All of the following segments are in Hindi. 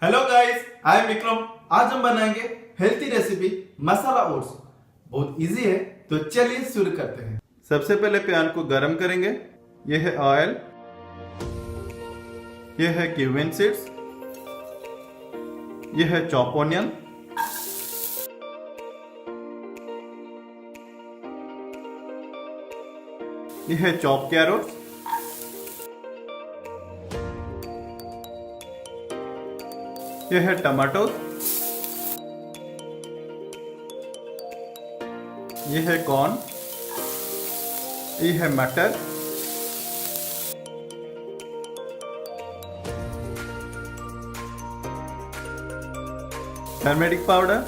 Hello guys, I am Vikram. आज हम बनाएंगे हेल्थी रेसिपी मसाला ओट्स। बहुत इजी है, तो चलिए शुरू करते हैं। सबसे पहले पैन को गरम करेंगे। यह है ऑयल, यह है क्यूमिन सीड्स, यह है चॉप ऑनियन, यह है चॉप कैरोट्स, यह है टमाटो, यह है कॉर्न, यह है मटर, turmeric powder,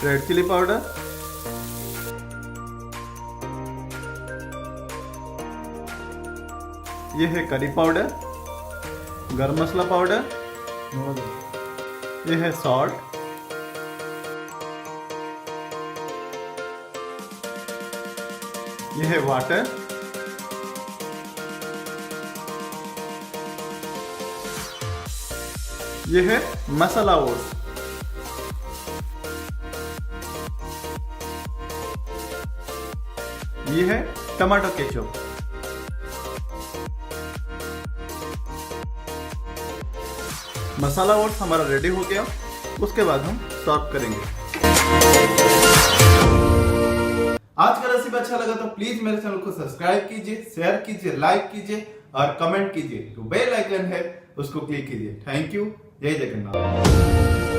red chilli powder, यह है करी पाउडर, गरम मसाला पाउडर, यह है सॉल्ट, यह है वाटर, यह है मसाला ओट्स, यह है टमाटो केचप। मसाला ओट्स हमारा रेडी हो गया। उसके बाद हम सर्व करेंगे। आज का रेसिपी अच्छा लगा तो प्लीज मेरे चैनल को सब्सक्राइब कीजिए, शेयर कीजिए, लाइक कीजिए और कमेंट कीजिए। जो बेल आइकन है उसको क्लिक कीजिए। Thank you. जय जगन्नाथ।